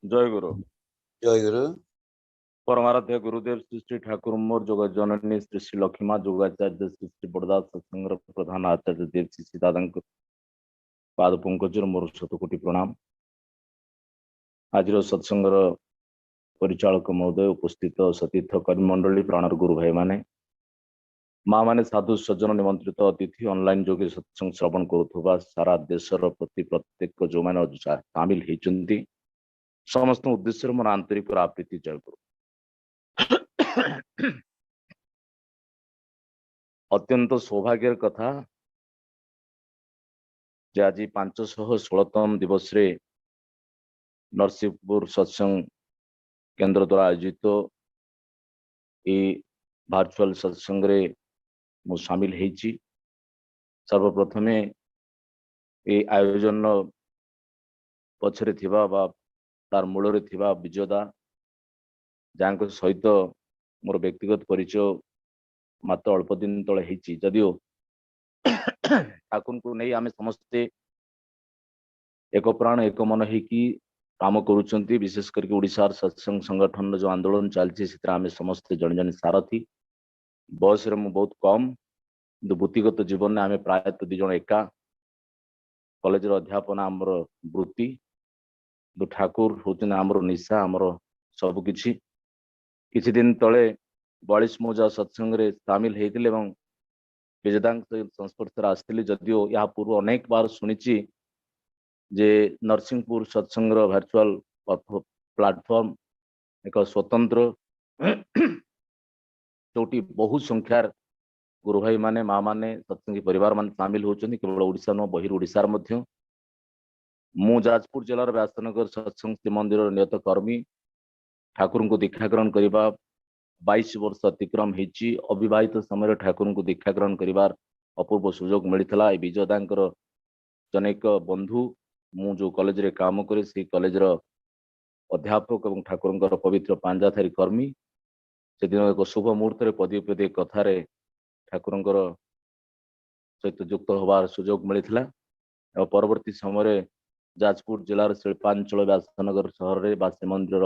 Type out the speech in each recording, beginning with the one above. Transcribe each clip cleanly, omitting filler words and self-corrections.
जय गुरु। जय गुरु। परमाराध्य गुरुदेव श्री श्री ठाकुर मोर जोग जननी श्री श्री लक्ष्मा जोगाचार्य श्री श्री बड़दास सत्संग प्रधान आचार्य देव श्री श्री दादा पाद पंकजर मोर शतकोटी प्रणाम। आज सत्संगर परिचालक महोदय उपस्थित सतीर्थ कर्ममंडली प्राणर गुरु भाई माने माँ माने साधु सज्जन निमंत्रित अतिथि ऑनलाइन जोगे सत्संग श्रवण करुवा सारा देशर प्रति प्रत्येक जो मैंने सामिल होती समस्त उद्देश्य मोर आंतरिक आप्रीति जय गुरु। अत्यंत सौभाग्यर कथा जे आज 516तम दिवस रे नरसिंहपुर सत्संग केंद्र द्वारा आयोजित वर्चुअल सत्संग रे मु शामिल हेची। सर्वप्रथमे ये आयोजन पछरे थिबा बा तार मूल रे थिबा विजयदा जांको सहित मोर व्यक्तिगत परिचय मात्र अल्प दिन तले हेची जदियो ठाकुर को नहीं आमे समस्ते एक प्राण एक मन होगी काम करुँच। विशेष करके ओडिशार सत्संग संगठन जो आंदोलन चलती आम समस्ते जन जन सारथी बयस बहुत कम किंतु वृत्तिगत जीवन में आम प्रायतः दिज एका कॉलेज अध्यापन आमर वृत्ति ठाकुर होते आमर निशा आमर सबकि किछि दिन तले 42 मोजा सत्संग रे सामिल होते विजयदांक संस्पर्श आसती जदियो या पूर्व अनेक बार शुणी जे नरसिंहपुर सत्संग वर्चुअल प्लाटफॉर्म एक स्वतंत्र जोटी बहु संख्यार गुरु भाई माने माँ माने सत्संगी परिवार मान सामिल होचंदी केवल ओडिशा न बहिर ओडिशार मध्य मु जाजपुर जिलार व्यासनगर सत्संग श्री मंदिर नियत कर्मी ठाकुर को दीक्षा ग्रहण करने 22 वर्ष अतिक्रम होती अविवाहित समय ठाकुर को दीक्षा ग्रहण कर अपूर्व सुजोग मिलता। विजयदांकर जनेक बंधु मु जो कॉलेज रे काम करे से कॉलेज अध्यापक और ठाकुर पवित्र पांजाथारी कर्मी से दिन एक शुभ मुहूर्त पदे पदे कथार ठाकुर सहित युक्त होवार सुजोग मिलता। परवर्ती समय जाजपुर जिलार शिल्पांचल व्यासनगर सहर में श्रीमंदिर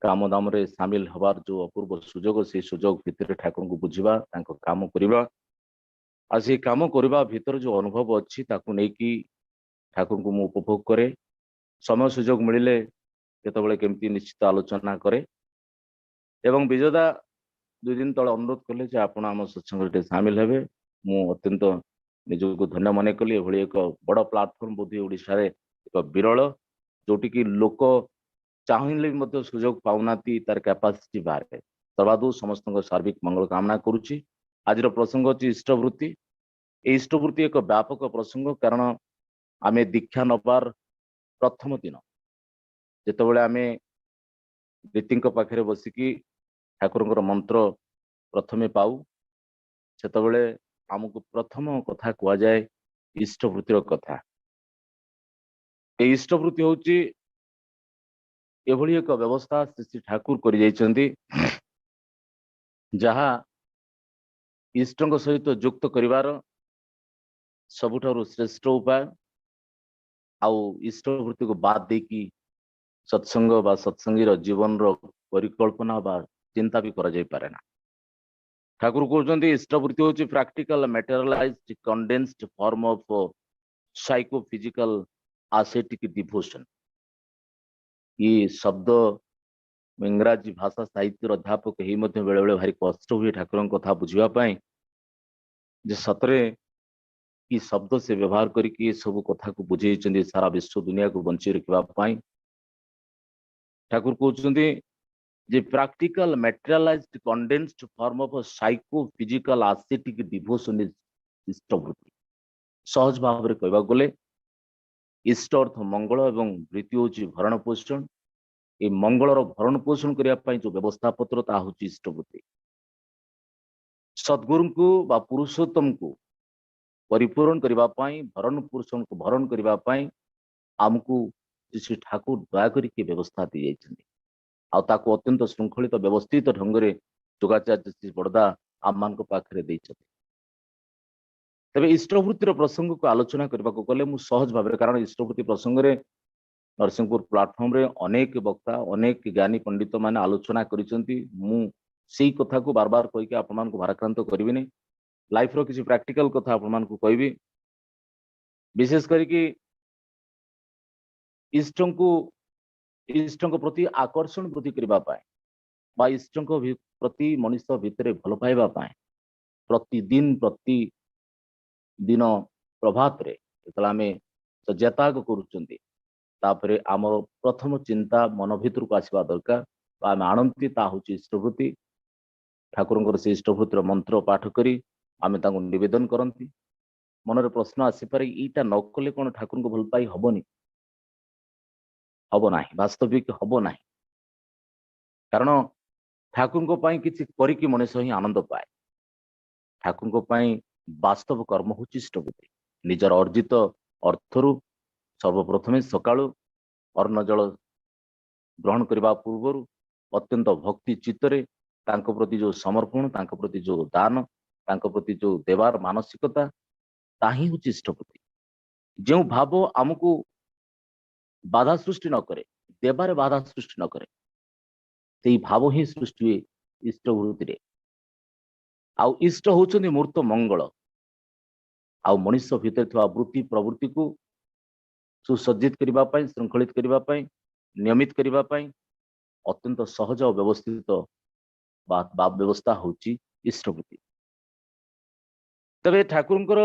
काम दाम रे सामिल होवार जो अपूर्व सुजोग से सुजोग भितर ठाकुर को बुझा काम करवा आ से काम करवा भितर जो अनुभव अच्छी ताकि ठाकुर को मुझे उपभोग करे समय सुजोग मिले केतबेले केमती निश्चित आलोचना करे एवं विजयदा 2 दिन तले अनुरोध कले जे आपण आम सत्संग सामिल हेबे मु अत्यंत निजको धन्य मन कली। एभली एक बड़ प्लाटफर्म बोधी ओडिशा रे एक विरल जोटी की लोक चाहिए सुजोग पाऊना तार कैपासिटी बाहर सर्वादु समस्त सार्विक मंगल कामना करुच्ची। आज प्रसंग अच्छी इष्टवृत्ति इष्टवृत्ति एक व्यापक प्रसंग कारण आमे दीक्षा नबार प्रथम दिन जितेबाला आम रीति पाखे बसिकी ठाकुर मंत्र प्रथमे पाऊ से आमको प्रथम कथा कह जाए इष्टवृत्तिर कथा। इष्टवृत्ति हूँ एभली एक व्यवस्था श्री श्री ठाकुर कर जहा इष्टों सहित युक्त करिवार सबुठारु श्रेष्ठ उपाय आउ इष्टवृत्ति को बाद देकी सत्संग बा सत्संगीर जीवन रो परिकल्पना बा चिंता भी करा जाय पारे ना। ठाकुर कहते इष्टवृत्ति हूँ practical materialised condensed form of psychophysical ascetic devotion. ये शब्द इंग्राजी भाषा साहित्य अध्यापक ही बेले बेले भारी कष्ट हुए ठाकुर कथा बुझापी जे सतरे कि शब्द से व्यवहार करके सब कथा को बुझे सारा विश्व दुनिया को बंची रखापी ठाकुर कहते जे practical materialised condensed form of psychophysical ascetic devotion is इष्टवृत्ति। सहज भाव में कहवा गले इष्ट अर्थ मंगल एवं वृत्ति हूँ भरण पोषण ये मंगलर भरण पोषण करने जो व्यवस्था पत्र ता हूँ इष्टवृत्ति। सद्गुरु को बा पुरुषोत्तम को परिपूर्ण करने भरण पोषण को भरण करने आमको श्री ठाकुर दया करके व्यवस्था दी जाइछन्ति आउ अत्यंत श्रृंखलित व्यवस्थित ढंग से जोगाचार्य श्री बड़दा आम मान पाखे तेज इष्टवृत्तिर प्रसंग को आलोचना करने को गले सहज भाव कारण इष्टवृत्ति प्रसंग में नरसिंहपुर प्लाटफॉर्म रे अनेक वक्ता अनेक ज्ञानी पंडित माने आलोचना करिसंती मु सेई कथा को बार बार कहि के आपन मान को भाराक्रांत करबिनी लाइफ रो किसी प्रैक्टिकल कथा आपन मान को कहबी विशेष करी कि इष्टों प्रति आकर्षण वृद्धि करबा पाए बा इष्टों प्रति मनुष्य भितर भल पाइबा पाए प्रति दिन प्रभात रे जेतला आमे सज्जाताग करूचंती तापरे आमर प्रथम चिंता मन भितर को आसवा दरकार बा आमे आनंती ता होची इष्टवृत्ति ठाकुरंकर से इष्टवृत्तिर मंत्र पाठ करी आमे तांको निवेदन करंती मनरे प्रश्न आसी पारे ईटा न कले कोन ठाकुर को भल पाई हबनी हब नाही वास्तविक हब नाही कारण ठाकुर को पाई किछि करी कि मनुष्य ही आनंद पाए ठाकुर को पाई वास्तव कर्म होची इष्टवृत्ति निजर अर्जित अर्थरु सर्वप्रथमे सकाळु अन्न जल ग्रहण करने पूर्व अत्यंत भक्ति चित्तरे तांको प्रति जो समर्पण तांको प्रति जो दान तांको प्रति जो देवार मानसिकता ताही होची इष्टवृत्ति जो भाव आमको बाधा सृष्टि न करे देवारे बाधा सृष्टि न करे सेई भाव ही सृष्टि हुए इष्टवृत्ति रे आउ इष्ट होचंदी मूर्त मंगल आउ मनुष्य भितर थिबा वृत्ति प्रवृत्ति को सुसज्जित करबा पई श्रृंखलित करबा पई नियमित करबा पई अत्यंत सहज और व्यवस्थित बा व्यवस्था होची इष्टवृत्ति तबे ठाकुरंकर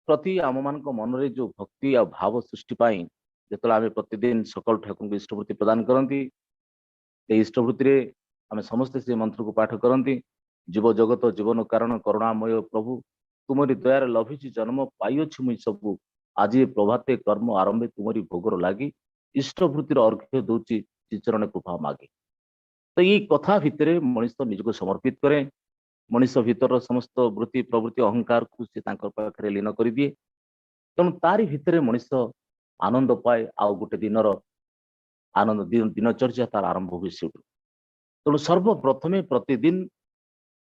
प्रति आम मान मन रे जो भक्ति आ भाव सृष्टि पाई जेतला आमे प्रतिदिन सकाल ठाकुर को इष्टवृत्ति प्रदान करंती ए इष्टवृत्ति रे आमे समस्त से मंत्र को पाठ करंती जीव जगत जीवन कारण करुणामय प्रभु तुमरी दयार लभिछि जन्म पाइछि मुई सबु आज प्रभाते कर्म आरंभे तुमरी भोगर लागी इष्टवृत्तिर अर्घ्य दौची चरण कृपा मागे तो ये कथा भितर मनुष्य निजको समर्पित करे मनुष्य भीतर समस्त वृत्ति प्रवृत्ति अहंकार को से पाखे लीन कर दिए तेणु तारी भितर मनुष्य आनंद पाए आउ गोटे दिनर आनंद दिनचर्या तार आरंभ हुए से तेणु सर्वप्रथमे प्रतिदिन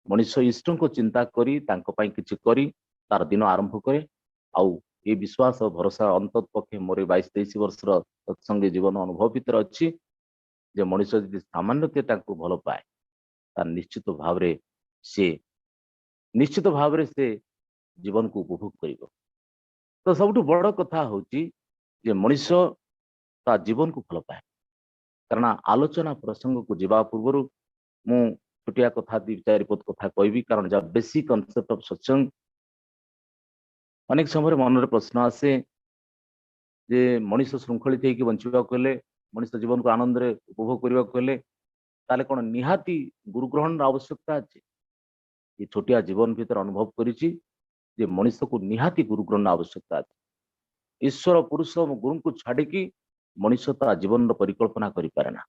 मनुष्य इष्टों को चिंता करी किछि करी तार दिन आरंभ करे आउ ये विश्वास और भरोसा अंतत पक्षे मोर 22-23 वर्षर सत्संगी जीवन अनुभव भीतर अच्छी जे मनुष्य यदि सामान्यते भल पाए तार निश्चित भाव से जीवन को उपभोग करिवो तो सबुठ बड़ कथा होची जे मनुष्य ता जीवन को भल पाए कारण आलोचना प्रसंग को जीवा पूर्व मु छोटिया कथा 2-4 पद कथा कहबी कारण जब बेसिक कॉन्सेप्ट ऑफ सत्संग अनेक समय मन प्रश्न आसे जे मनुष्य श्रृंखलित होकर बंचा कले मनुष्य जीवन को आनंद रे उपभोग करने ताले कौन निहाती गुरुग्रहण आवश्यकता अच्छे ये छोटिया जीवन भीतर अनुभव करिछि जे मनुष्य को निहाती गुरुग्रहण आवश्यकता अच्छे ईश्वर पुरुष गुरु को छाड़ी मनुष्य ता जीवन परिकल्पना करि पारे ना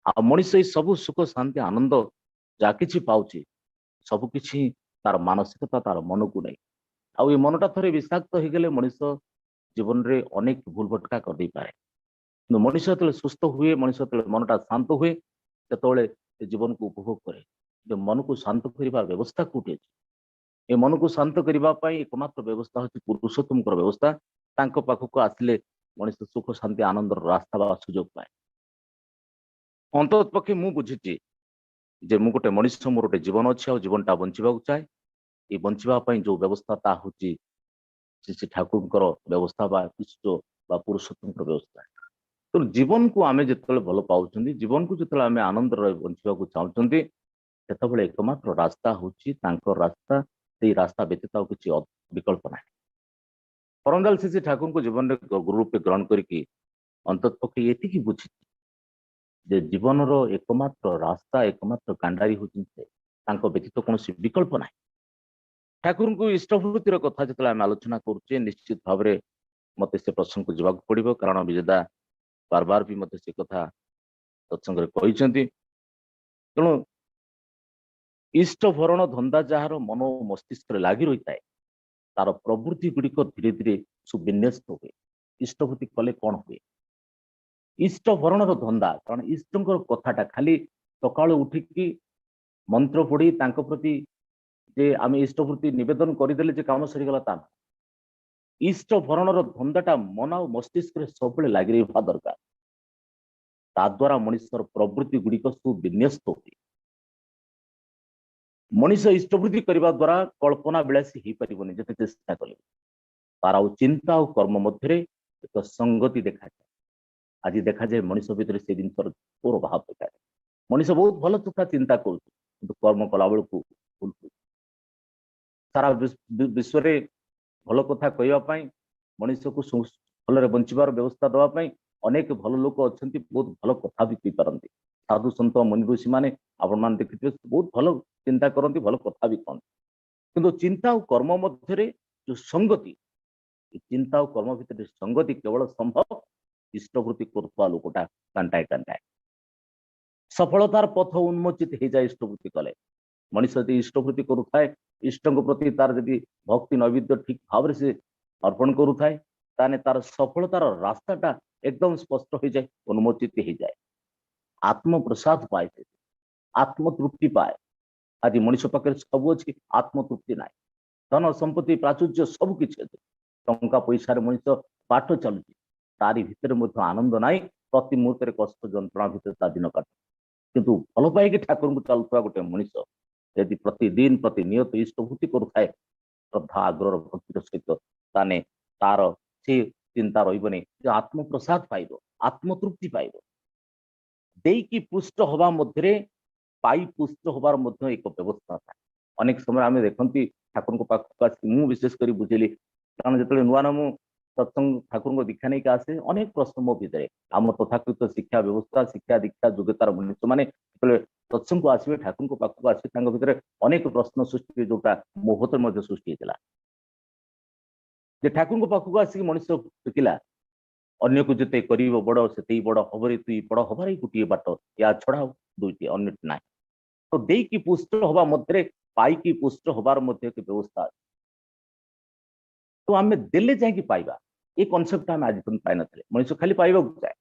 आ मनुष्य सब सुख शांति आनंद जा किछि पाउछि सब किछि तार मानसिकता तार मन को नहीं आउ ये मनटा थरे विषाक्त हो गले मनुष्य जीवन रे अनेक भूल भटका कर दे पाए मनुष्य जो सुस्थ हुए मनुष्य जो मनटा शांत हुए से जीवन को उपभोग करे जो मन को शांत कर व्यवस्था कोटि अच्छे ये मन को शांत करने एकमात्र व्यवस्था हूँ पुरुषोत्तम व्यवस्था तांको पाखक आसिले मनुष्य सुख शांति आनंद रास्ता बा सुजोग पाए अंतत पक्षे मु बुझी जे मु गोटे मनुष्य मोर गोटे जीवन अच्छे और जीवनटा बंचा चाहे ये बंचापी जो व्यवस्था ता हूँ श्री ठाकुर व्यवस्था बा विश्व बा पुरुषोत्तम व्यवस्था तो जीवन को आमे जिते भल पाँच जीवन को जिते आमे आनंद बंचा चाहते से एकमात्र रास्ता हूँ रास्ता से रास्ता व्यतीत किसी विकल्प ना परमदाल श्री ठाकुर को जीवन में गुरु रूपे ग्रहण करके अंतत पक्षे ये बुझी जे जीवन एकमात्र रास्ता एकमात्र कांडारी हूँ व्यतीत कौन विकल्प ना ठाकुर को इष्टवृत्तिर कथा जो आम आलोचना करुचे निश्चित भाव में मत से प्रसंग को जवाब पड़ो कारण विजेता बार बार भी मत से कथा सत्संग तेणु इष्ट भरण धंदा जार मन मस्तिष्क लगी रही है तार प्रवृत्ति गुड़िक धीरे धीरे सुविन्यस्त हुए इष्टवृत्ति कले कौन हुए इष्ट भरण धंदा कारण इष्ट कथाटा खाली सका उठिकी मंत्र पढ़ी प्रति जे आम इष्टवृत्ति नवेदन करदे काम सरीगला इष्ट भरणर धंदाटा मन और मस्तिष्क सब लगी रहा दरकार ताद्वारा मनुष्यर प्रवृत्ति गुड़िक सब विन्यस्त होती मनुष्य इष्टवृत्ति करने द्वारा कल्पना विलासी हो पारन जिते चेष्टा कले तार चिंता और कर्म मध्य एक संगति देखा जाए आज देखा जाए मनुष्य भितर से जिन घोर भाव देखा जाए मनुष्य बहुत भल तुका चिंता कर कर्म कला बेलू भूल सारा विश्व भल कथा कहवाई मनुष्य को भल बंचार व्यवस्था दवाई अनेक भल लोक अच्छा बहुत भल कथा भी कही पारती साधु सत मुनि ऋषि मैंने आपण मैंने देखिए बहुत भल चिंता करती भल कथा भी कहते किंतु चिंता और कर्म मध्य जो संगति चिंता और कर्म भितर संगति केवल संभव इष्टवृत्ति करुवा लोकटा कांटाए कांटाए सफलतार पथ उन्मोचित हो जाए इष्टवृत्ति कले मनुष्य यदि इष्टवृत्ति करुए इष्ट प्रति तार जदि भक्ति नैवेद्य ठीक भाव से अर्पण करुए ताने तार सफलतार रास्ताटा एकदम स्पष्ट हो जाए उन्मोचित हो जाए आत्म प्रसाद पाए आत्म तृप्ति पाए आज मनुष्य पाखे सब अच्छी आत्म तृप्ति ना धन संपत्ति प्राचुर्य सब किसी अच्छे टंका पैसा मनुष्य पाठ चलुची तारी भितर आनंद नाई प्रति मुहूर्त कष्ट जंत्रणा भितर ता दिन काट किंतु भल पाई ठाकुर को चलुवा गोटे मनुष्य यदि प्रतिदिन प्रतिनियत इष्टभूति करुए श्रद्धा आग्रह भक्तिर सहित ताने तार से चिंता रही आत्म प्रसाद पाइब आत्मतृप्ति पाइब देकी पुष्ट हवा मध्य पाई पुष्ट हबार मध्य एक व्यवस्था था अनेक समय आम देखती ठाकुर पाखक मु विशेषकर बुझेली कारण जो नुआ नु सत्संग ठाकुर दीक्षा नहीं आसे अनेक प्रश्न मो भितर आम तथाकथित शिक्षा व्यवस्था शिक्षा दीक्षा योग्यतार मनुष्य मैंने सत्संग को आसवे ठाकुर पाखक आसवे भितर अनेक प्रश्न सृष्टि जोटा मोहत सृष्टि होता ठाकुर पाखक आसिक मनुष्य शिखला अन्य को जिते कर बड़ से बड़ हबर तु बड़ हबार गोटे बाट या छड़ा दुईटी अन्य ना तो देकी पुष्ट हवा मध्य पाई पुष्ट हबार मध्य एक व्यवस्था तो आम देले जाकि पाइबा ये कनसेप्ट आम आज पाई ना मनुष्य खाली पाइबा चाहे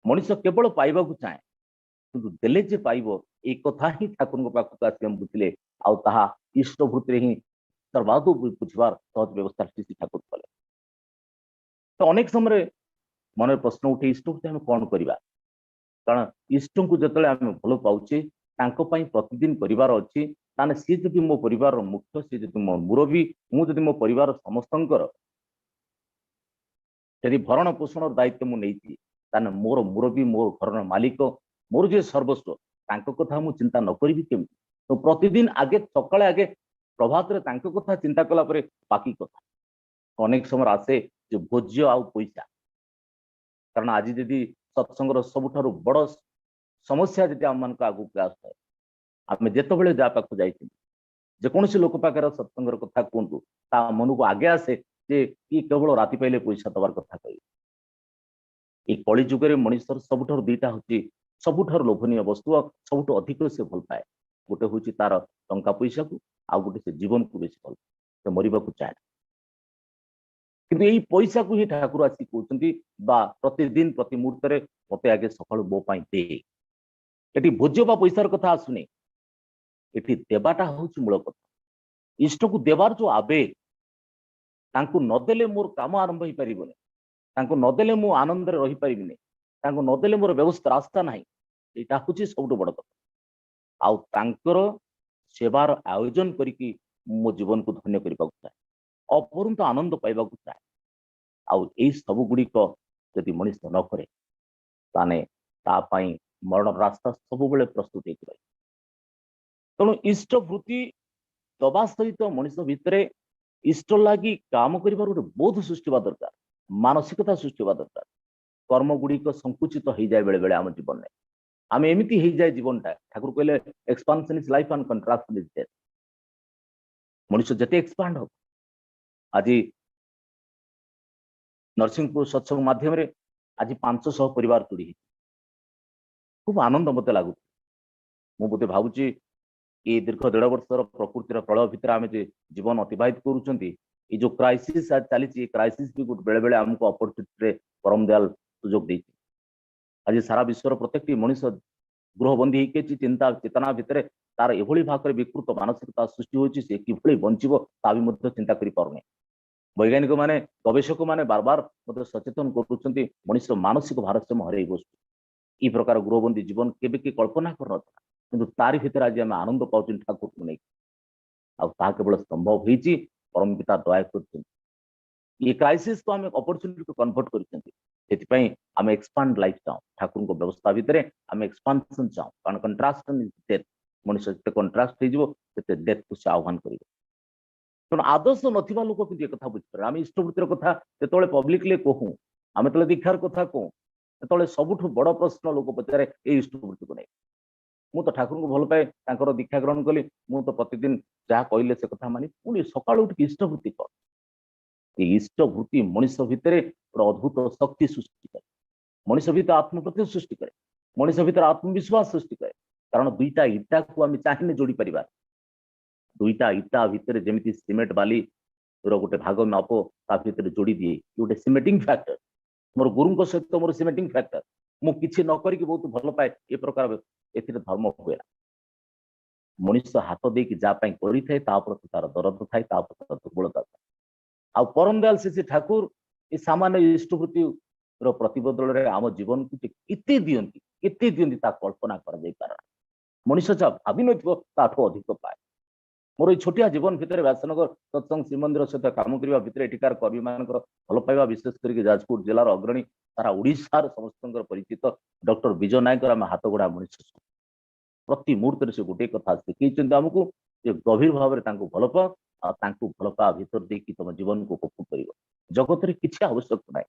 मनुष्य केवल पाइबा चाहे कि देले जे पाइब एक कथा ही ठाकुर पाखक आसिक बुझे आ इष्टभूति ही सर्वाधु बुझार सहज व्यवस्था श्री ठाकुर कले तो अनेक समय मन प्रश्न उठे इष्टभूति आम कौन करवा कारण इष्ट को जो आम भल पाचे प्रतिदिन करार अच्छी ताने सी जदि मो परिवार मुख्य सी जदि मो मुरबी मुझे मो परिवार समस्त यदि भरण पोषण दायित्व मुझे मोर मुरबी मोर घर मालिक मोर जे सर्वस्व कथा मु चिंता न करी केमी तो प्रतिदिन आगे सकाଳେ आगे प्रभात कथा चिंता कला बाकी कथा अनेक समय आसे जो भोज्य आ पैसा कारण आज जदि सत्संगर सबुठारु बड़ समस्या जदि आम मान आगू आसए आम जिते जा पाक जेकोसी लोक पाखे सत्संगर कथा कहतु ता मन को आगे आसे जे ये केवल राति पाइले पैसा दबार कथा कह ये कली जुगे मनुष्य सबुठ दुईटा हूँ सबुठ लोभनीय वस्तु सबुठ अधिक से भल पाए गोटे हूँ तार टंका पैसा को आ गोटे से जीवन को बेस भल से मरवा चाहे किंतु यही पैसा को ही ठाकुर आसी कहते प्रतिदिन प्रति मुहूर्त मत आगे सका मो दे ये भोज्य बा पैसार कथा आसुनी ये देवाटा हूँ मूल कथा इष्ट को देवार जो आवेग तांको नदेले मोर काम आरंभ हो पारन नदेले मु आनंद रही पारिनी नदेले मोर व्यवस्था रास्ता ना यहाँ हूँ सब बड़ कथा आउर सेवार आयोजन करके मो जीवन को धन्य करने चाहे अपरंत आनंद पाइबा चाहे आउ सब गुड़िक जदि मनुष्य न करे ताने तापाई मरण रास्ता सब बेले प्रस्तुत हो तेणु इष्ट वृत्ति दबा सहित मनुष्य भितर इष्ट लगी काम कर गोटे बोध सृष्टि हवा दरकार मानसिकता सृष्टि हवा दरकार कर्म गुड़िक संकुचित हो जाए बेले बेले आम जीवन में आम एमती हो जाए जीवनटा ठाकुर कहले expansion is life and कंट्राक्शन is death मनुष्य जिते एक्सपांड हो आज नरसिंहपुर सत्संग माध्यम आज 500 परिवार जोड़ी खूब आनंद मत लगुच मुझे भावुची ये दीर्घ 1.5 वर्षर प्रकृतिर प्रलय भितर आम जीवन अतिबाहित करुँच जो क्राइसिस आज चली क्राइसिस भी बेले बेले आमको अपॉर्चुनिटी परम दयाल सुजोग दे आज सारा विश्वर प्रत्येक मनुष्य गृहबंदी होती चिंता चेतना भितर तार एभली भाग विकृत मानसिकता सृष्टि होती किभली बंचब ता भी चिंता कर पारे वैज्ञानिक माने गवेषक माने बार बार सचेतन करुछंती मनुष्य मानसिक भारसाम्य हरई बसु ई प्रकार गृहबंदी जीवन केबे की कल्पना कर किंतु तारी भीतर आज आम आनंद पाउछन ठाकुर को नहीं आ केवल संभव होईची परम पिता दया कर ये क्राइसिस को आम अपॉर्चुनिटी को कन्वर्ट कर आम एक्सपांड लाइफ चाहूँ ठाकुर को व्यवस्था भितर आम एक्सपांशन चाहूँ कारण कंट्रास्ट डेथ मनुष्य जिते कंट्रास्ट होते डेथ को से आह्वान कर तेणु आदर्श नथिबा लोक कि कथा बुझे आम इष्टवृत्तिर कथा जो पब्लिकली कहूँ आम जो दीक्षार कथा कहूँ जो सबुठ बड़ प्रश्न लोक पचारे ये इष्टवृत्ति को नहीं मु तो ठाकुर को भल पाए दीक्षा ग्रहण कली मु तो प्रतिदिन जहाँ कहले से कथा मानी पुणी सकाल उठ इष्टवृत्ति कर इष्टवृत्ति मनुष्य भितर अद्भुत शक्ति सृष्टि करे मनुष्य भितर आत्मप्रति सृष्टि करे मनुष्य भितर आत्मविश्वास सृष्टि करे कारण दुईटा इटा को आम चाहिए जोड़ी पार दुईटा इटा भितर जमी सीमेंट बाली गोटे भाग माप ता भीतर जोड़ी दिए गोटे सीमेंटिंग फैक्टर मोर गुरु सहित मोर सीमेंटिंग फैक्टर मु किछि न करिक बहुत भल पाए ये प्रकार एथिरे धर्म हुए मनुष्य हाथ देकी जा पाई करिथाय ता प्रति तार दरद थाए ता प्रति दुर्बलता आ परम दयाल श्री ठाकुर ये सामान्य इष्टवृत्ति प्रतिबदल रे आम जीवन को केते दियंती ता कल्पना कर जाई पार मनुष्य जा भाभी नथिबो ताठो अधिक पाए मोर ये छोटिया जीवन भितर व्यासनगर सत्संग श्रीमंदिर सहित काम करने भितर एठिकार कर्मी मान भल पाइबा विशेष करके जाजपुर जिलार अग्रणी सारा ओडिशार समस्त परिचित डॉक्टर विजय नायक आम हाथ गोड़ा मनुष्य प्रति मुहूर्त से गोटे कथा शिखई आमको गभीर भाव में भल पा भल पा भितर देखी तुम जीवन को उपभोग कर जगत किसी आवश्यक ना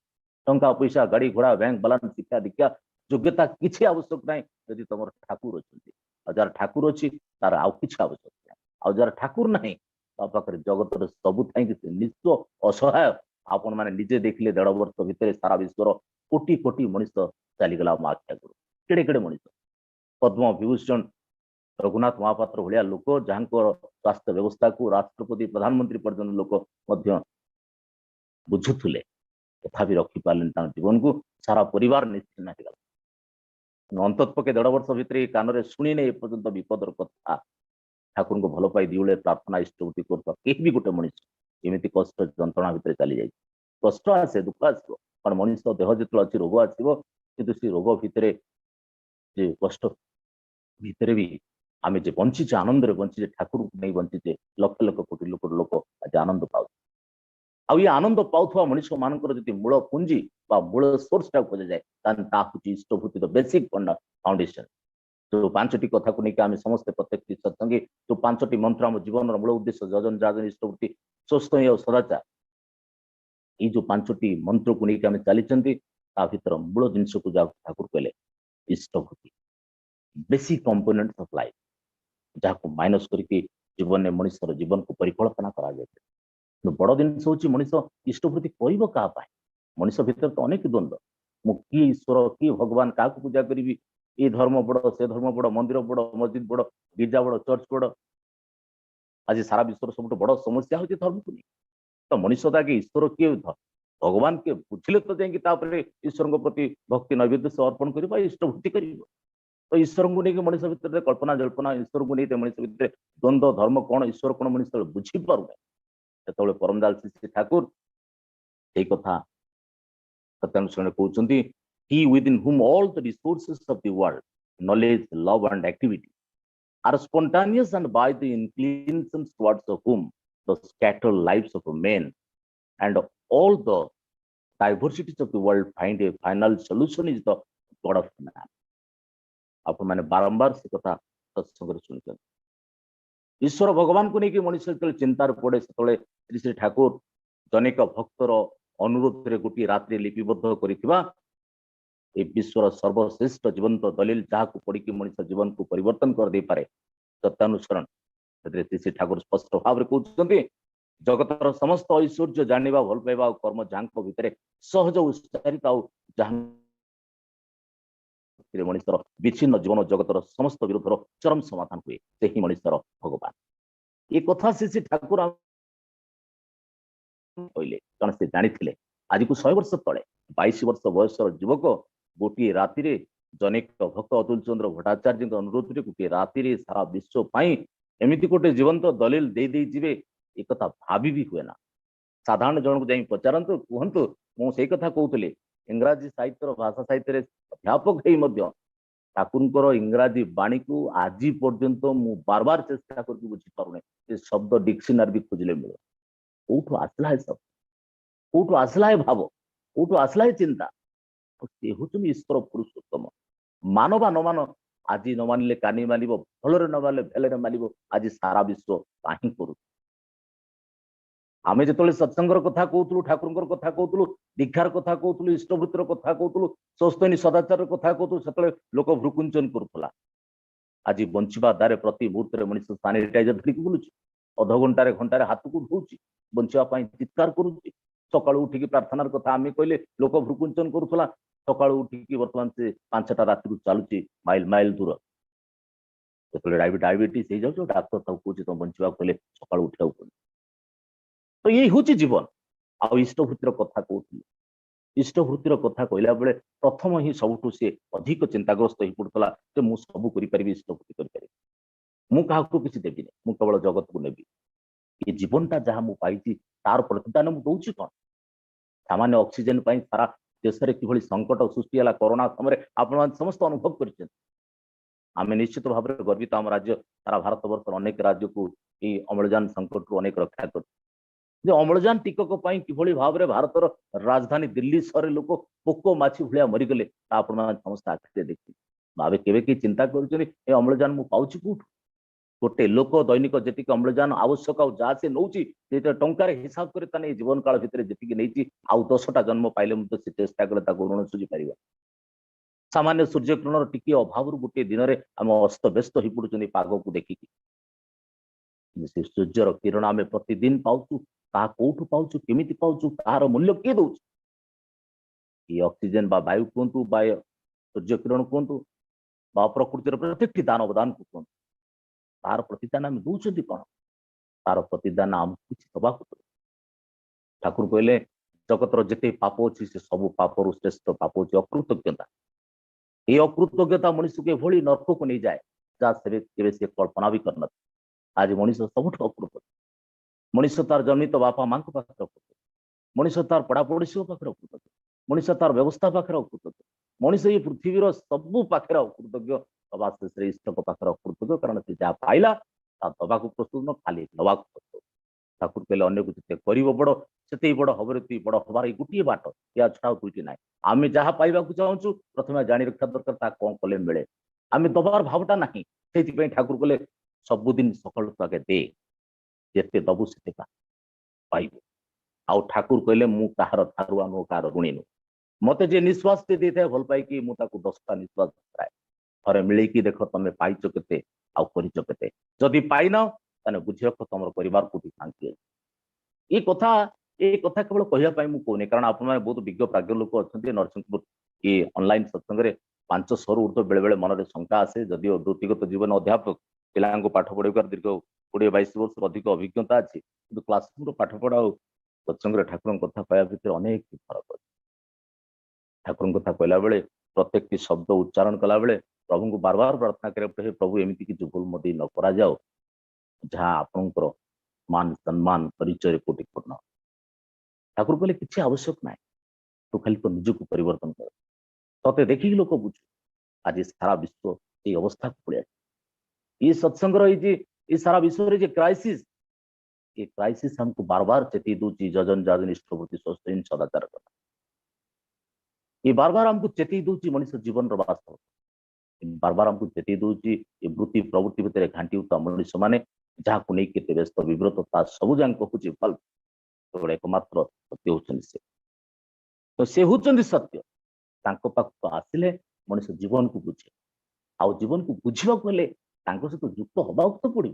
टंका पैसा गाड़ी घोड़ा बैंक बालान्स शिक्षा दीक्षा योग्यता किसी आवश्यक ना यदि तुम ठाकुर अच्छा जार ठाकुर अच्छी तार आउ कि आवश्यक ना आ जार ठाकुर ना पाखे जगत सबू थी निश्चय असहाय आपण मैंने निजे देखले 1.5 वर्ष भितर सारा विश्वर कोटी कोटी मनुष्य चलीगला मो आख्या गुरु केड़े केड़े मनुष्य पद्म विभूषण रघुनाथ महापात्र भाया लोक जहाँ स्वास्थ्य व्यवस्था को राष्ट्रपति प्रधानमंत्री पर्यटन लोक बुझुले तथा रखी पारे जीवन को सारा परिवार निश्चिन्न होगा अंततपके 1.5 वर्ष भितर कान शुणी ने एपर्यंत विपदर कथा ठाकुर को भल पाई दिवले प्रार्थना इष्टवृत्ति कर भी गोटे मनुष्य एमती कष्ट जंत्रणा भितर चली जाए कष्ट आसे दुख आसो कारण मनुष्य देह जो अच्छी रोग आसो कि से रोग भितर कष्ट भितर भी आम जे बंचीचे आनंद बंचीचे ठाकुर को नहीं बंचीचे लक्ष लक्ष कोटी लोक आज आनंद पाऊ आ ये आनंद पाउथवा मनुष्य मानकर जदि मूल पुंजी मूल सोर्स टा खोजा जाए इष्टभूति बेसिक फाउंडेशन जो 5टी कथा को लेकिन आम समस्त प्रत्येक सत्संगी जो 5टी मंत्र आम जीवन मूल उद्देश्य जजन जाजन इष्टवृत्ति स्वस्थ और सदाचार ये जो 5टी मंत्र को लेकिन आम चली भर मूल जिनस को ठाकुर कहले इष्टवृत्ति बेसिक कंपोनेंट ऑफ लाइफ जहाँ माइनस करके जीवन में मनुष्य जीवन को परिकल्पना करा जाए बड़ जिनस हूँ मनुष्य इष्टवृत्ति क्या मनुष्य भितर तो अनेक द्वंद्व मु कि ईश्वर कि भगवान क्या पूजा करी ये धर्म बड़ से धर्म बड़ मंदिर बड़ मस्जिद बड़ गिर्जा बड़ चर्च बड़ आज सारा विश्व सब बड़ समस्या हूँ धर्म को नहीं तो मनुष्य तो आगे ईश्वर किए भगवान के बुझे तो जाए ईश्वर के प्रति भक्ति नैवेद्य से अर्पण कर इष्टवृत्ति कर तो ईश्वर को लेकिन मनुष्य भितर कल्पना जल्पना ईश्वर को नहीं मनुष्य भितर द्वंद्व धर्म कौन ईश्वर कौन मनुष्य बुझी पारे जो परम दयाल श्री ठाकुर ये कथा सत्यानुष्ठान कहते he within whom all the resources of the world knowledge love and activity are spontaneous and by the inclinations towards of whom the scattered lives of men and all the diversities of the world find a final solution is the God of man आपण माने बारंबार से कथा सत्संग सुन ईश्वर भगवान को लेकिन मनुष्य जो चिंतार पड़े से श्री श्री ठाकुर जनेक भक्तर अनुरोध रे गोटे रात्रि लिपिबद्ध करिथिबा ए विश्वर सर्वश्रेष्ठ जीवंत दलील जहाँ को पढ़ी मनुष्य जीवन को परिवर्तन कर दे पारे सत्यानुसरण श्री ठाकुर स्पष्ट भाव में कहते जगतर समस्त ऐश्वर्य जानिबा भल पाइबा कर्म जहाँ भितर सहज उत्साहित मनुष्यर विच्छिन्न जीवन जगतर समस्त विरोधर चरम समाधान हुए से ही मनुष्यर भगवान ये कथा श्री ठाकुर कहले कारण से जानी आज को 100 वर्ष तले 22 वर्ष बयसर युवक गोटे राति जनेक भक्त अतुल चंद्र भट्टाचार्य अनुरोध में गोटे राति सारा विश्व एमती गोटे जीवंत दलील दे जी एक भाभी भी हुए ना साधारण जन को जाई पचारंतु कहतु मु सेई कथा कहूतली इंग्राजी साहित्य भाषा साहित्य अध्यापक हेई मध्य ठाकुर इंग्राजी बाणी को आज पर्यंत मु बार बार चेष्टा करके बुझी पारुने ये शब्द डिक्शनरी भी खोजले मिले कौटू आसला है सब कौटू आसला है भाव कौटू आसला है चिंता से हूँ ईश्वर पुरुषोत्तम मानवा न मान आज न मानिले कानी मानिब भलरे न मानिले भेले मानिब आज सारा विश्व काहीं करू आमे जो सत्संगर कथा कहूँ ठाकुर कथा कहूँ दीक्षार कथा कहूँ इष्टवृत्तिर कथा कहूँ स्वस्तनी सदाचार कथा कहूँ से लोक भ्रुकुंचन करूला आज बंचा दारे प्रति मुहूर्त मनुष्य सानिटाइजर धरिक बुलूँ अध घंटे घंटे हाथ को धोच बचापी चित्कार करुच्ची सका उठिकी प्रार्थनार कथा आम कहले लोक भ्रुकुंचन करूला सका उठिकी बर्तमान से 5टा राति चलुची माइल माइल दूर जो डायबिटीज हो जाए डाक्तर कहे तुम बचा कहले सका उठा पड़े तो ये हूँ जीवन आ इष्टवृत्तिर कथा कहते इष्टवृत्तिर कथा कहला बेले प्रथम ही सबुठू सी अधिक चिंताग्रस्त हो पड़ता कि मुझे सब करी इष्टवृत्ति करी मु क्या किसी देवी मु केवल जगत को नेबी ये जीवनटा जहाँ मुझे पाई तार प्रतिदान मुझे दूसरी कौन सामान्य ऑक्सीजन सारा देश में कि संकट सृष्टि है कोरोना समय आपण समस्त अनुभव कर आम निश्चित भाव में गर्वित आम राज्य सारा भारत वर्ष अनेक राज्य को ये अम्लजान संकट रू अनेक रक्षा कर अम्लजान टिकक कि भाव में भारतर राजधानी दिल्ली सहर लोक पोक माछी भाया मरीगले समस्त आखिरे देखी भावे के चिंता कर अम्लजान मुझे पाँच कौट गोटे लोक दैनिक जी अम्लजान आवश्यक जहाँ से नौ टंकार हिसाब कर जीवन काल भितर जी नहीं आउ 10टा जन्म पाइले से चेष्टा कले ऋण सुझी पार सामान्य सूर्य किरण टी अभाव गोटे दिन में आम अस्त व्यस्त हो पड़ुं पाग को देखिकी से सूर्यर किरण आम प्रतिदिन पाचु ता कौटू पाचु केमी पाचु तार मूल्य किए दौर ये ऑक्सीजन बा वायु कहतु बा सूर्य किरण कहतु बा प्रकृतिर प्रत्येक दान अवदान को कहतु तार प्रतिदान आम दौरान कौन तार प्रतिदान आमको किसी दबा ठाकुर कहले जगतर जिते पाप अच्छी से सब पापर श्रेष्ठ पाप अच्छी अकृतज्ञता ये अकृतज्ञता मनुष्य को एभली नर्क को नहीं जाए जहाँ से कल्पना भी करना आज मनुष्य सबुठ अकृतज्ञ मनुष्य तार जन्मित बापा माँ पाखे अकृतज्ञ मनुष्य तार पढ़ापढ़ी पाखे अकृतज्ञ मनुष्य तार व्यवस्था पाखे अकृतज्ञ मनुष्य ये पृथ्वीर सबू पाखे अकृतज्ञ सभा शेष ईश्वर पाखे अकृतज्ञ कारण से जहाँ पाइला दबा को प्रस्तुत न खाली दबा प्रस्तुत ठाकुर कहले अन्य को जिते कर बड़ से बड़ हबर तुई बड़ हबार गोटे बाट या छड़ा दुईटी ना आम जहाँ पाइबा चाहूँ प्रथम जाणी रखा दरकार कौन कले मिले आम दबार भावटा ना से ठाकुर कहले सबुदिन सकाल तो आगे दे जिते दबु से पाइबू आउ ठाकुर कहले मु कहार थारुआ नु कहार ऋणी नु मते जे निश्वास टे दे भल पाई मुझे 10टा निश्वास पाए थे मिलैकी देख तुम पाइच के आरिच के जदि पाइन ताने बुझी रख तुम परिवार को शांति ये कथा केवल कहवाई मुझे कहूनी कारण आप बहुत विज्ञ प्राज्ञ लोक अच्छा नरसिंहपुर ये ऑनलाइन सत्संग 500 ऊर्ध बेले बेले मन में शंका आसे जदिव वृत्तिगत जीवन अध्यापक पिला पाठ पढ़ार दीर्घ 20-22 वर्ष अधिक अभिज्ञता अच्छी कि क्लासरूम पाठ पढ़ा और सत्संग ठाकुर कथा कहवा भितर अनेक फरक अच्छे ठाकुर कथा कहला बेले प्रत्येक शब्द उच्चारण कला बेले प्रभु को बार बार प्रार्थना करें प्रभु एमती कि भूल मदी न करा जाओ जहाँ आपणकर मान सम्मान परिचय कोटि पूर्ण ठाकुर कहले किसी आवश्यक ना तू खाली तो निजक परिवर्तन कर ते देखिक लोक बुझु आज सारा विश्व ये अवस्था को पड़े ये सत्संग ये सारा विश्व रे क्राइसिस ये क्राइसिस हमको बार बार चेती दूची जजन जाजन इष्टवृत्ति स्वस्थ सदाचार करना ये बार बार हमको चेती दूची मनुष्य जीवन वास्तव बार बार हमको चेती दूची ये वृत्ति प्रवृत्ति भितर घाटी उता मनुष्य माने जहाँ को नहीं केते व्यस्त विव्रत सबू जान कहूँ भल केवल एकमात्र सत्य होचंदी से तो से होचंदी सत्य तांको पाख तो आसिले मनुष्य जीवन को बुझे आउ जीवन को बुझा हेले सहित युक्त हवा तो पड़े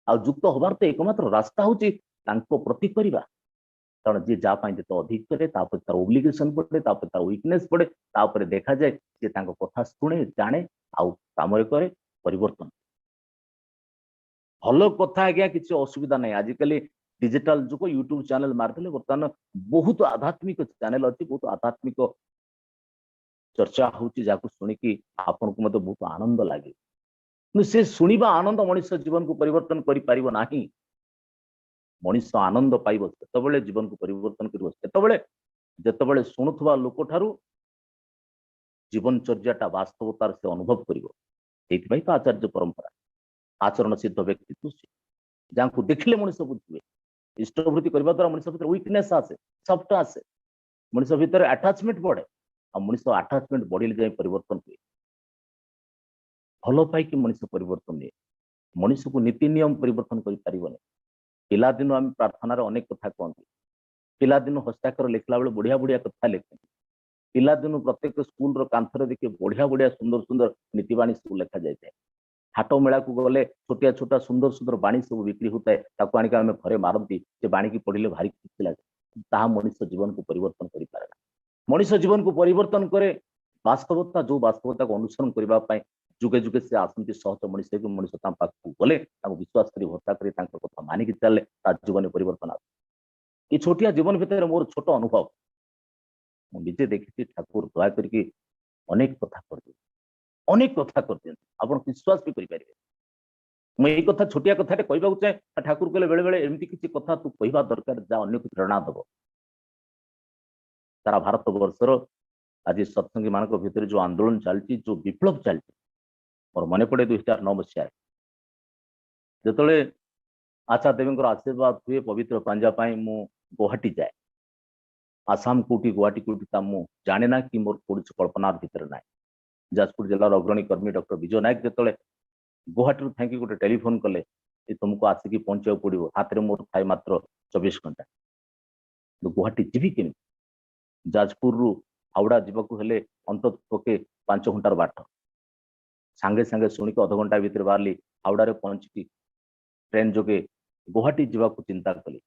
आयुक्त हबार तो एकमात्र रास्ता हूँ प्रति करवा कारण जी जहाँ जिते अधिक करे तार ओब्लिगेशन पड़े तार वीकनेस पड़े तापर देखा जाए सी कथा शुणे जाने आउ काम करे परिवर्तन भल कथा आज्ञा किसी असुविधा नहीं आजिकल डिजिटल जुग यूट्यूब चैनल मारदे बर्तमान बहुत आध्यात्मिक चैनल अच्छी बहुत आध्यात्मिक चर्चा होची जाको सुनिकी आपन को मत बहुत आनंद लगे से शुणा आनंद मनुष्य जीवन को परिवर्तन करि पारिबो नाही मनीष आनंद पाइब सेतबेले जीवन को परिवर्तन करिवो सेतबेले जेतबेले शुणुवा लोक ठारू जीवनचर्याटा वास्तवतार से अनुभव करिवो एथिबाई तो आचार्य परंपरा आचरण सिद्ध व्यक्तित्व जहाँ को देखिले मनीष बुझे इष्टवृत्ति करने द्वारा मनीष भीतर वीकनेस आसे सफ्ट आसे मनीष भीतर अटैचमेंट बढ़े आ मनीष अटैचमेंट बढ़िले जाए परिवर्तन हुए भल पाई मनीष परिवर्तन निये मनीष को नीति नियम परिवर्तन कर पिलादिन आम प्रार्थना अनेक कथा कहते पिलादिन हस्ताक्षर लिखला बेले बढ़िया बढ़िया कथा लिखे पिलादिन प्रत्येक स्कूल कांथर देखिए बढ़िया बढ़िया सुंदर सुंदर नीतिवाणी सब लिखा जाए हाट मेला को गले छोटिया छोटा सुंदर सुंदर बाणी सब बिक्री होता है आनिक आम घरे मारती से बाणी की पढ़ले भारी खुशी लगे ता मनुष्य जीवन को परिवर्तन कर मनुष्य जीवन को परिवर्तन करे वास्तवता जो वास्तवता को अनुसरण करने जुगे जुगे से आसती सहज मनुष्य को मनुष्य पाक गले विश्वास कर भर्ता कर कथा मानिक चले जीवन परिवर्तन ये छोटिया जीवन भितर मोर छोट अनुभव मुझे देखी ठाकुर दया करके अनेक कथा कर अनेक कथा कर आप विश्वास भी करेंगे मुझे कथा छोटिया कथा कहूँ चाहे ठाकुर कहले बेले बेले एमती किसी कथा तू कहवा दरकार जहाँ अन्य को प्रेरणा दब सारा भारत वर्षर आज सत्संगी मान भीतर जो आंदोलन चलती जो विप्लव चलती मोर मन पड़े 2009 मसीह जो आशा देवी आशीर्वाद हुए पवित्र पांजापाई मु गुवाहाटी जाए आसाम कोटी गुवाहाटी कोटी मु जाने ना कि मोर कौन कल्पना भीतर ना जाजपुर जिलार अग्रणी कर्मी डॉक्टर विजय नायक जो गुवाहाटी थी गोटे टेलीफोन कले तुमको आसिक पहुंचा पड़ो हाथ में मोर थाए मात्र 24 घंटा गुवाहाटी जीवी केमी जाजपुर रु हावड़ा जीवाक हेले अंत पके 5 घंटार बाट सांगे सांगे शुणिक अध घंटा भितर बाहरी हावड़ा पहुंची ट्रेन जोगे गुवाहाटी जीवाक चिंता कली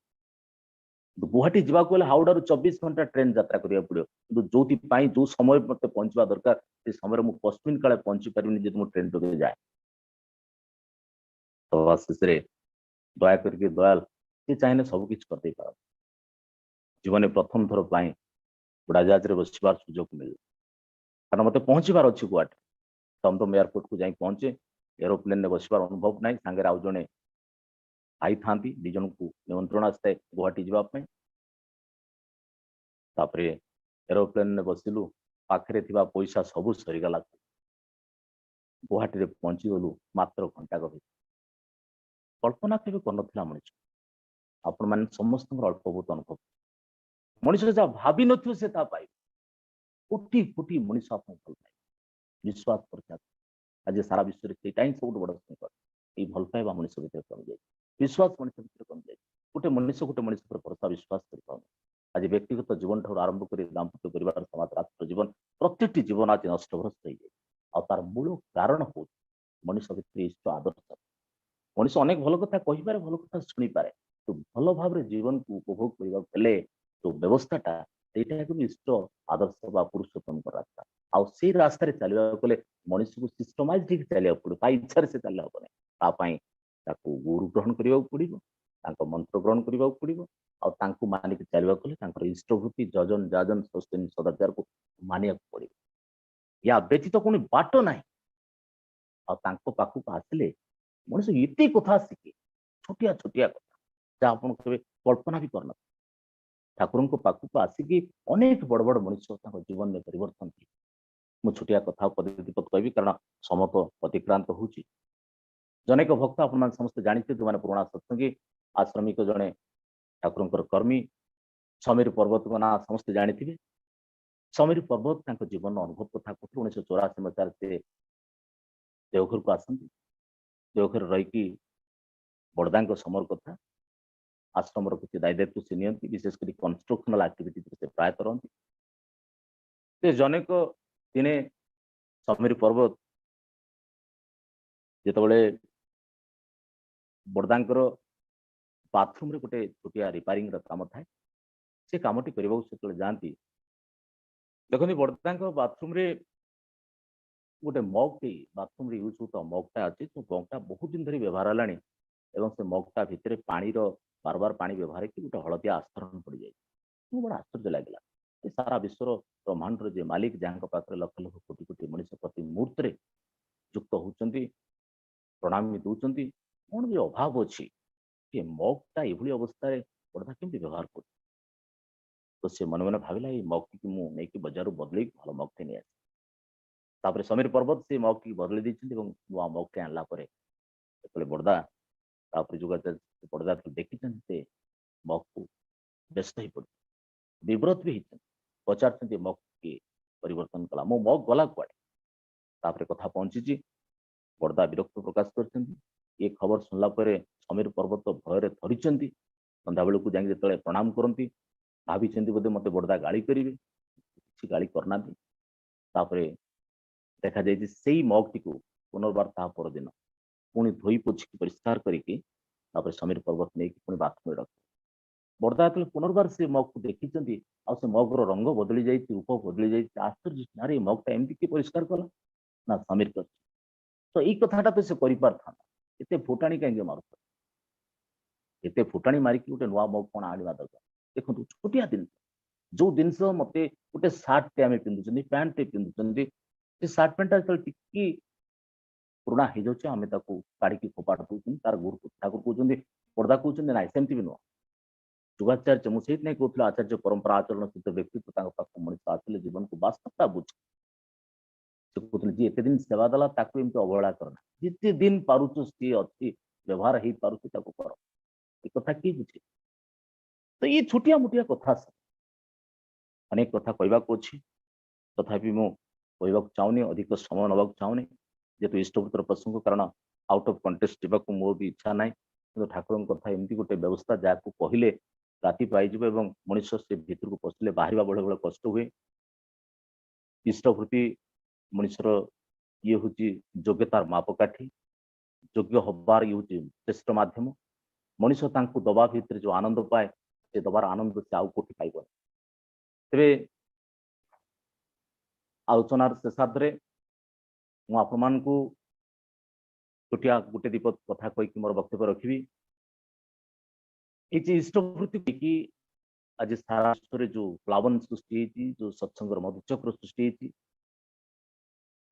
गुवाहाटी जीवाक हावड़ा 24 घंटा ट्रेन यात्रा करिया पड़ो जो जो समय मत पहुंचवा दरकार से समय मुझे पश्चिम काले पहुंची पारिनी जब मुझे ट्रेन जोगे जाए तो शेष दया करके दयाल सी चाहिए सबकि करदे पार जीवन प्रथम थर पर उड़ाजाज बसबार सुजोग मिल कारण मत पहुंचबार अच्छी गुवाहाटी दमदम एयरपोर्ट को जाई पहुंचे एरोप्लेन में बसबार अनुभव ना सांगे आउ जड़े आई था दिजन को निमंत्रण आसता गुवाहाटी जावाई एरोप्लेन में बसिलु पाखे पैसा सबू सरीगला गुवाहाटी पहुंची गलु मात्र घंटा कभी कल्पना केवे कर मनुष्य आपण मैंने समस्त अल्प बहुत अनुभव मनुष्य जहाँ भावी नु से पाई कोटी कोटी मनुष्य आप भल पाए विश्वास कर आज सारा विश्व में ही सब बड़ संकट ये भल पाइबा मनुष्य भीतर कमी जाए विश्वास मनुष्य भीतर कमी जाए गोटे मनुष्य पर भरोसा विश्वास कर आज व्यक्तिगत जीवन ठार आरंभ कर दाम्पत्य परिवार समाज राष्ट्र जीवन प्रत्येक जीवन आज नष्टभ्रष्ट हो जाए तार मूल कारण हो मनुष्य भीतर इष्ट आदर्श मनुष्य अनेक भल कथा कहीपे भल कथा शुणी पारे तो भल भाव जीवन को उपभोग करने जो व्यवस्थाटा यहाँ इष्ट आदर्श पुरुषोत्तम रास्ता आउ से रास्तार चलने मनुष्य को सिस्टमाइज चलिया पड़ो इच्छा से चल हेनी गुरु ग्रहण करने पड़ो मंत्र ग्रहण करने पड़ो आउ मानिक चलने इष्टवृत्ति जजन जाजन स्वस्तिन सदाचार को मानिया पड़ो या व्यतीत कौन बाट ना पाखक आसिले मनुष्य ये कथा शिखे छोटिया छोटिया कथा जहाँ आप कल्पना भी करना ठाकुर पाखक आसिक अनेक बड़ बड़ मनुष्य जीवन में परिवर्तन थी मुझे छोटिया कथा पदीपत कहि कारण समत अतिक्रांत हो जनेक भक्त आप समस्त जानते जो मैंने पुराणा सत्संगी आश्रमिक जड़े ठाकुर कर्मी समीर पर्वत का ना समस्त जानी समीर पर्वत जीवन अनुभव कथा कहते 1984 मसीह से देवघर को आसती देवघर रहीकि बड़दा समर कथा आश्रम किसी दायित्व से नियंती विशेषकर कंस्ट्रक्शनल एक्टिविटी से प्राय करते जनेक दिने समीर पर्वत जितेबाला बड़दांकर बाथरूम रे गोटे छोटिया रिपेयरिंग काम थाए से कमटी करने जाती देखते बड़दा बाथरूम रे गोटे मगटे बाथरूम रे यूज होता मगटा अच्छी तो मगटा बहुत दिन धरी व्यवहार है से मगटा भितर पानी बार बार पानी व्यवहार कि गोटे हलदिया आस्तरण पड़ जाए बड़ा आश्चर्य लगे सारा विश्वर ब्रह्मांड जे मालिक जहाँ पाखे लक्ष लक्ष कोटी कोटी मनुष्य प्रति मुहूर्त युक्त होती प्रणामी दौरान कौन भी अभाव अच्छी ये मगटा एभली अवस्था बड़दा केमती व्यवहार कर तो से मन मन भाविला ये मग की मु नहीं कि बाजार बदल भल मगटे नहीं तापर समीर पर्वत से मग की बदली देछिन नुआ मगटे आनला परे बड़दा तापर जो बड़दा देखी से मग को व्यस्त ही पड़ विव्रत भी होती पचार मग के परिवर्तन कला मो मग गला कुआडे तापर कथा पहुंची बड़दा विरक्त प्रकाश कर ये खबर सुनला परे समीर पर्वत भय थरी संध्या बेलू जाए प्रणाम करती भाभी बोधे मत बड़दा गाड़ी करेंगे किसी गाड़ी करना देखा जाए से मग टी पुनर्बार ता परदिन पुणी धोई पोछी परिष्कार करके समीर पर्वत नहीं पुणी बाथरूम रख बड़दा जो पुनर्बार से मग को देखी से मगर रंग बदली जाए रूप बदली जाए आश्चर्य अरे मगटा एमती किए परिष्कार कला ना समीर कर तो यही कथाटा तो से था एत फुटाणी कहीं मार एत फुटाणी मारिक गोटे नुआ मग कौन आने दरकार देखो छोटिया जिन जो जिनस मत गोटे सार्टे आम पिंधुं पैंट टे पिंधुं सार्ट पैंटा जो टी पुराणा हो जाए आम काढ़ी फोपाड़ दूसरी तार गुरु ठाकुर कहते बड़दा कहते ना सेमती भी नुह जुगाचार्य मुझे नहीं कहूँ आचार्य परंपरा आचरण स्थित व्यक्तित्व मनुष्य आसले जीवन को बास्तवता बुझ जी एत दिन सेवा देला एमती अवहेला करना जिते दिन पारुच सी अच्छी व्यवहार हो पार्टी कर कथा किए बुझे तो ये छोटिया मोटिया कथा अनेक कथा कहवाक अच्छी तथापि मु कहवाक चाहूनी अधिक समय नवा चाहूनी जेतु इष्टपुत्र प्रसंग कारण आउट ऑफ कंटेस्ट जावाक मोर भी इच्छा ना कि ठाकुर कथा एमती गोटे व्यवस्था जहाँ कहले राति पाइज मनुष्य से भितर को पशिले बाहर बेले बेले कष्ट हुए इष्टभूति मनुष्यर ये हूँ योग्यतार मापकाठी योग्य हबार ये हूँ श्रेष्ठ मध्यम मनुष्य दबा भितर जो आनंद पाए से दबार आनंद से आउ कौटी पाइब तेरे आलोचनार शेषार्धे मुझे छोटिया गोटे दीप कथा कहीकि मोर वक्तव्य रखी ये इष्टवृत्ति आज सारा विश्व जो प्लावन सृष्टि जो सत्संगर मधुचक्र सृष्टि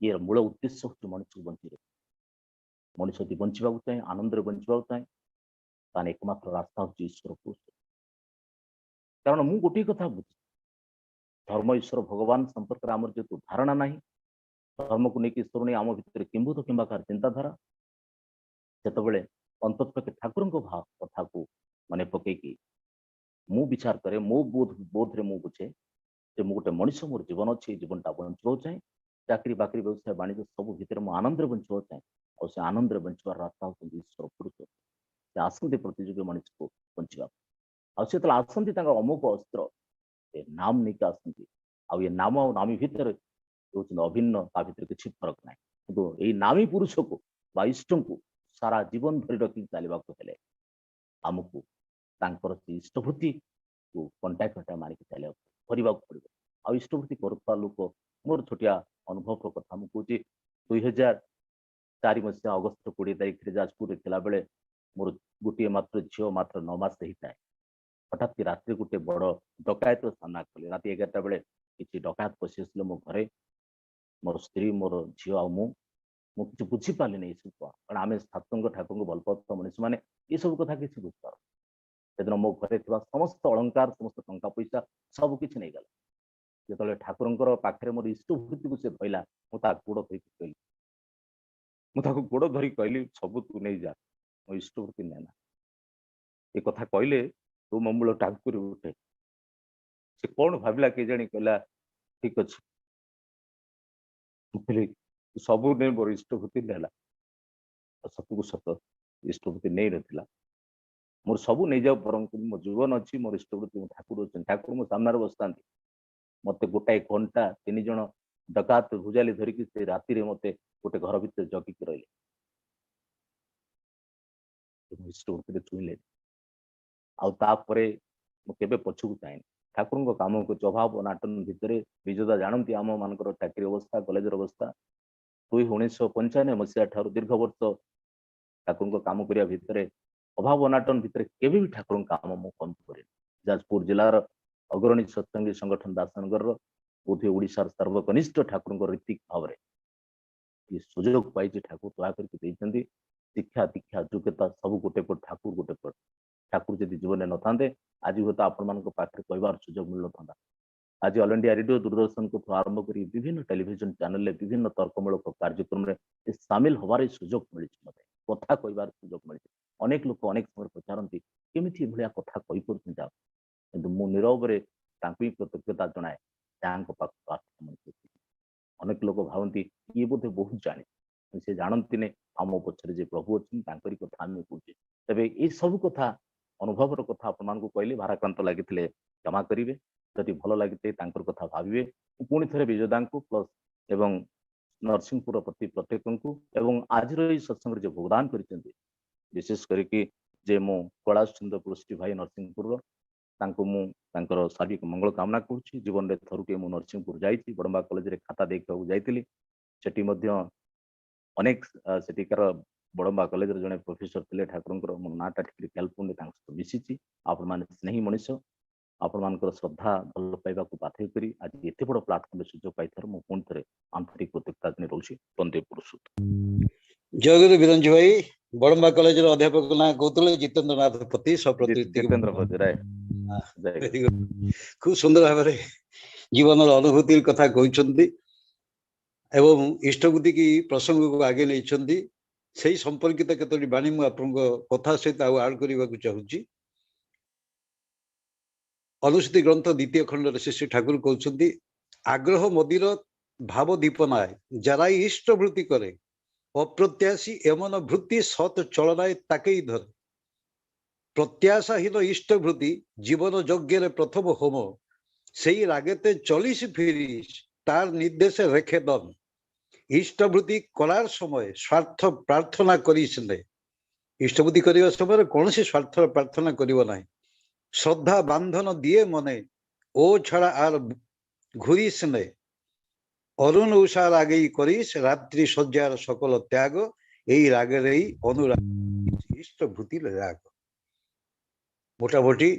ये मूल उद्देश्य हूँ मनुष्य को बंची मनुष्य यदि बंचा चाहे आनंद बंचा चाहे एकमात्र रास्ता हूँ ईश्वर को कारण मु गोटे कथा बुझी धर्म ईश्वर भगवान संपर्क में आम जो धारणा ना धर्म को लेकिन ईश्वर नहीं आम भर किंबुत कि चिंताधारा से अंतत ठाकुर भाव कथा को मन पकईकि मु विचार करे मो बोध रे मु बुझे जे मु गोटे मनुष्य मोर जीवन अच्छे जीवनटा बंचा चाहे चाकरी बाकरी व्यवसाय वाणिज्य सब भितर मु आनंद बंचा चाहे और से आनंद बंचार रास्ता हूँ ईश्वर पुरुष से आसती प्रतियोगी मनुष्य को बंचा आसती अमुक अस्त्र नाम नहीं आसती ये नाम आ नामी भितर अभिन्न ता भर किसी फरक ना कि नामी पुरुष को इष्ट को सारा जीवन धरी रखी चलने आमको से इष्टभूति को कंटा कंटा मारिक चलने करने पड़ो आ इष्टभूति करुवा लोक मोर छोटिया अनुभव कथा मुझे 2004 मसीहा अगस्त 20 तारीख जाजपुर थिला बेले मोर गोटे मात्र झील मात्र 9 मास होता है हठात रात्रि गोटे बड़ डकायत सामना कले रात 11टा बेले किसी डकायत पशि आसले मो घरे मोर स्त्री मोर झील आ मुझे बुझी पारे नहीं सब कारण आम सत्संग ठाकुर भल पाता मनुष्य मैंने ये सब कथा किसी बुझीपार से दिन मो घरे समस्त अलंकार समस्त टंका पैसा सबकि नहीं गला जो ठाकुर पाखे मोर इष्टभूति को धरला मुझे गोड़ धरिक कहली मुझे गोड़ धरिक कहली सब तू नहीं जा मो इष्टभूति नेना ये कथा कहले तू ममूल टाकुरी उठे से कौन भाविला के जानी कहला ठीक अच्छे सब नहीं मोर इष्टभूति नेला सत को सत इष्टभूति नहीं रहा मोर सब नहीं जाओ पर मो जीवन अच्छी मोर इष्टभूति ठाकुर अच्छे ठाकुर मो सामने बसता मत गोटाए घंटा 3 जन डकात भुजाली धरिकी से राति मत गोटे घर भर जगिक रही इष्टभूति छुईले आउे मुझे पछकू चाहे ठाकुर कम को अभाव अनाटन भितर विजेता जानती आम मान चाकरी अवस्था कॉलेजर अवस्था 1995 मसीहा ठार दीर्घ वर्ष ठाकुर कम करने भितर अभाव अनाटन भितर केवे भी ठाकुर कम मु कम कर जाजपुर जिलार अग्रणी सत्संगी संगठन दासनगर बोधे ओडिशार सर्वकनिष्ठ ठाकुर ऋतिक भाव ये सुजोग पाई ठाकुर दया करके शिक्षा दीक्षा योग्यता सब गोटे पट ठाकुर गोटे पट ठाकुर जदि जीवन न था आज हूँ तो आपण मान पाखे कहबार सुजोग मिल था। आज ऑल इंडिया रेडियो दूरदर्शन को आरंभ कर विभिन्न टेलीविजन चैनल में विभिन्न तर्कमूलक कार्यक्रम में सामिल हमारे सुजोग मिली मत कथा कहबार सुजोग मिली। अनेक लोग अनेक समय पचारती केमी भाया कथा कही पार्थ कि मुझे नीरव कृतज्ञता जनाए अनेक लोग भावती ये बोधे बहुत जाने से जानती ने आम पचर जे प्रभु अच्छी कथा आम कहे तेरे ये सब कथा अनुभव कथा आप कहली भाराक्रांत लगी क्षमा करेंगे जदि भल लगे कथा भावे पुणी थे विजयदा को प्लस एवं नरसिंहपुर प्रति प्रत्येक को एवं आज सत्संग जो भोगदान कर विशेष करके जे मो कैलाश चंद्र पृष्टि भाई नरसिंहपुर मुझे शारीरिक मंगल कामना करुच्ची। जीवन में थरुटे मु नरसिंहपुर जाइए बड़म्बा कॉलेज रे खाता देखा जाइली सेठी अनेक सेठिकार बड़म्बा कॉलेज जड़े प्रोफेसर थे ठाकुर मो नाटा ठीक ख्याल पड़े मिसी आपण मैंने स्नेही मनीष आपण मान श्रद्धा भल पाइबा बाध्य करी आज एत बड़ प्लाटफर्म सुजोग पाई पुणी थे आंतरिक कृतज्ञता रोचे वंदे पुरुषोत्तम। जयगुरु बिरंज भाई बड़म्बा कॉलेज अध्यापक ना कहते जितेन्द्र नाथ पति जितेन्द्र पति राय खूब सुंदर भाव जीवन अनुभूति कथा कहते एवं इष्टबुद्धि की प्रसंग को आगे नहीं से संपर्कित केतोटी बाणी मुझे कथा सहित आड करने चाहूँगी। अनुसूति ग्रंथ द्वितीय खंड से श्री ठाकुर कहते आग्रह मदिर भाव दीपनाय जराई इष्टवृत्ति करे अप्रत्याशी एमन वृत्ति सत चलनाय ताके धरे प्रत्याशाहीन इष्टवृत्ति जीवन यज्ञ प्रथम होम से रागेते चलिस फिरिस तार निर्देश रेखे दन इष्टवृत्ति करार समय स्वार्थ प्रार्थना करिस ने इष्टवृत्ति करने समय कौन सी स्वार्थ प्रार्थना करिव नाही श्रद्धा बांधन दिए मने ओ छड़ा आर घुरीस ने अरुण उषा रागे करिस रात्रि सज्जार सकल त्याग यही रागे अनुराग इष्टवृत्ति राग मोटामोटी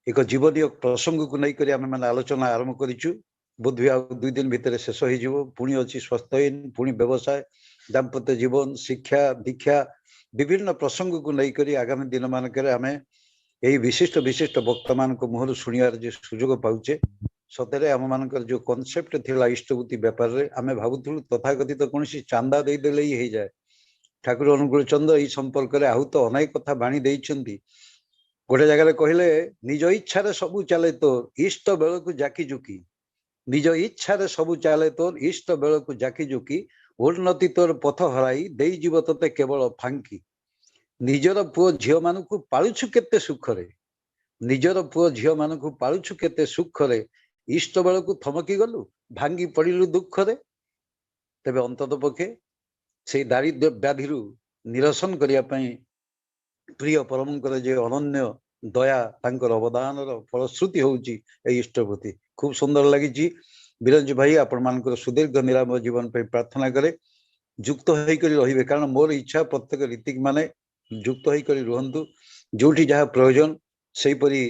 एक जीवनीय प्रसंग को नहीं आम मैंने आलोचना आरंभ करूँ बोध आ 2 दिन भितर शेष हो पुणी अच्छी स्वास्थ्यहीन पुणी व्यवसाय दाम्पत्य जीवन शिक्षा दीक्षा विभिन्न प्रसंग को नहीं आगामी दिन मानक आम यही विशिष्ट विशिष्ट वक्ता मान मुहर शुणियार जो सुजोग पाचे सतरे आम मान जो कनसेप्ट थिला इष्टवृत्ति व्यापार रे आमे भावुथुलु तथाकथित कौन चांदा देदेले ही जाए ठाकुर अनुकूल चंद्र यही संपर्क में आहूत अनेक कथा बाणी देइछंती गोटे जगह कहले निज इच्छा सबू चले तोर इष्ट बेल को जाकी जुकी निज इच्छा सबू चले तोर इष्ट बेल को जाकी जुकी उन्नति तोर पथ हराई दे जीव तोते केवल फांकी निजर पुओ झील मान को पालुछु केते सुखरे निजर पुओ झील मान को पालुछु केते सुखरे इष्ट बेल को थमकी गलु भांगी पड़िलु दुखरे तेबे अंतत पक्षे से दारिद्र्य व्याधि निरसन करने प्रिय परमंकर जे अनन्य दया तांकर अवदान फलश्रुति होउची ए इष्टवृत्ति खूब सुंदर लगी। बिरंज भाई आपण मानकर सुदीर्घ निरामय जीवन पे प्रार्थना करे युक्त होकर रहिबे कारण मोर इच्छा प्रत्येक रीतिक माने युक्त होकर रुहंतु जोठी जहाँ प्रयोजन से परी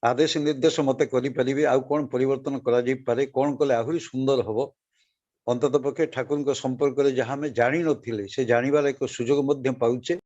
आदेश निर्देश मते करि परिबे आ कोन परिवर्तन करा जाई पारे कोन कले आहुरी सुंदर हबो अंतत पक्षे ठाकुर संपर्क में जहाँ में जानी नथिले से जानिबार एक सुजोग मध्य पाउचे।